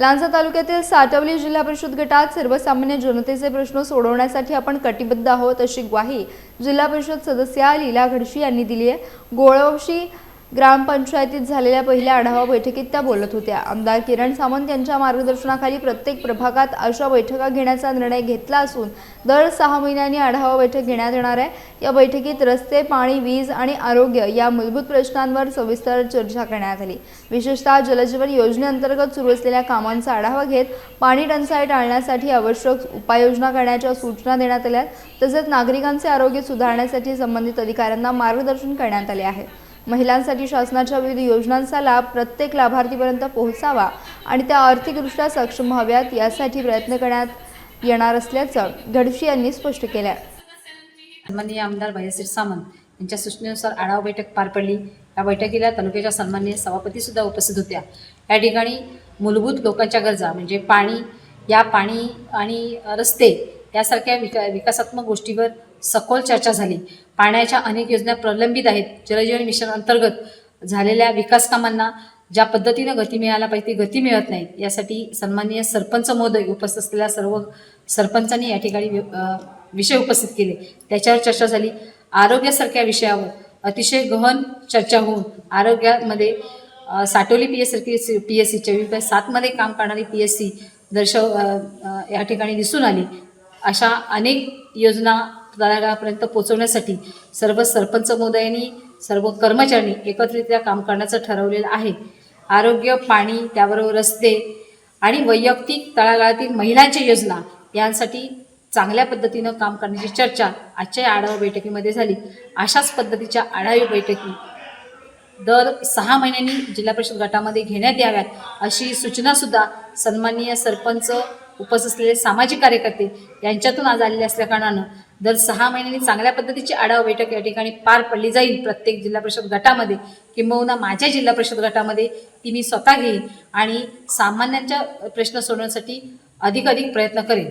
लांजा तालुक्यातील साटवली जिल्हा परिषद गटात सर्वसामान्य जनतेचे प्रश्न सोडवण्यासाठी आपण कटिबद्ध आहोत अशी ग्वाही जिल्हा परिषद सदस्य लीला घडशी यांनी दिली आहे। गोळवशी ग्रामपंचायतीत झालेल्या पहिल्या आढावा बैठकीत त्या बोलत होत्या। आमदार किरण सामंत यांच्या मार्गदर्शनाखाली प्रत्येक प्रभागात अशा बैठका घेण्याचा निर्णय घेतला असून दर 6 महिन्यांनी आढावा बैठक घेण्यात येणार आहे। या बैठकीत रस्ते, पाणी, वीज आणि आरोग्य या मूलभूत प्रश्नांवर सविस्तर चर्चा करण्यात आली। विशेषतः जलजीवन योजनेअंतर्गत सुरू असलेल्या कामांचा आढावा घेत पाणी टंचाई टाळण्यासाठी आवश्यक उपाययोजना करण्याच्या सूचना देण्यात आल्या। तसेच नागरिकांचे आरोग्य सुधारण्यासाठी संबंधित अधिकाऱ्यांना मार्गदर्शन करण्यात आले आहे। महिलांसाठी शासनाच्या विविध योजनांचा लाभ प्रत्येक लाभार्थीपर्यंत पोहोचावा आणि त्या आर्थिकदृष्ट्या सक्षम व्हाव्यात यासाठी प्रयत्न करण्यात येणार असल्याचं घडशी यांनी स्पष्ट केलं। सन्माननीय आमदार भैयासिंह सामंत यांच्या सूचनेनुसार आढावा बैठक पार पडली। या बैठकीला तालुक्याच्या सन्माननीय सभापती सुद्धा उपस्थित होत्या। या ठिकाणी मूलभूत लोकांच्या गरजा म्हणजे पाणी आणि रस्ते यासारख्या विकासात्मक गोष्टीवर सखोल चर्चा झाली। पाण्याच्या अनेक योजना प्रलंबित आहेत। जलजीवन मिशन अंतर्गत झालेल्या विकास कामांना ज्या पद्धतीने गती मिळायला पाहिजे ती गती मिळत नाही, यासाठी सन्माननीय सरपंच महोदय उपस्थित असलेल्या सर्व सरपंचांनी या ठिकाणी विषय उपस्थित केले, त्याच्यावर चर्चा झाली। आरोग्यासारख्या विषयावर अतिशय गहन चर्चा होऊन आरोग्यामध्ये साटोली PSC 24/7 मध्ये काम करणारी PSC या ठिकाणी दिसून आली। अशा अनेक योजना तळागाळापर्यंत पोहोचवण्यासाठी सर्व सरपंच महोदयांनी सर्व कर्मचाऱ्यांनी एकत्रितरित्या काम करण्याचं ठरवलेलं आहे। आरोग्य, पाणी, त्याबरोबर रस्ते आणि वैयक्तिक तळागाळातील महिलांच्या योजना यांसाठी चांगल्या पद्धतीनं काम करण्याची चर्चा आजच्या आढावा बैठकीमध्ये झाली। अशाच पद्धतीच्या आढावा बैठकी दर 6 महिन्यांनी जिल्हा परिषद गटामध्ये घेण्यात याव्यात अशी सूचना सुद्धा सन्माननीय सरपंच उपस्थित असलेले सामाजिक कार्यकर्ते यांच्यातून आज आलेले असल्या कारणानं दर 6 महिन्यांनी चांगल्या पद्धतीची आढावा बैठक या ठिकाणी पार पडली जाईल प्रत्येक जिल्हा परिषद गटामध्ये, किंबहुना माझ्या जिल्हा परिषद गटामध्ये ती मी स्वतः घेईन आणि सामान्यांच्या प्रश्न सोडवण्यासाठी अधिक प्रयत्न करेन।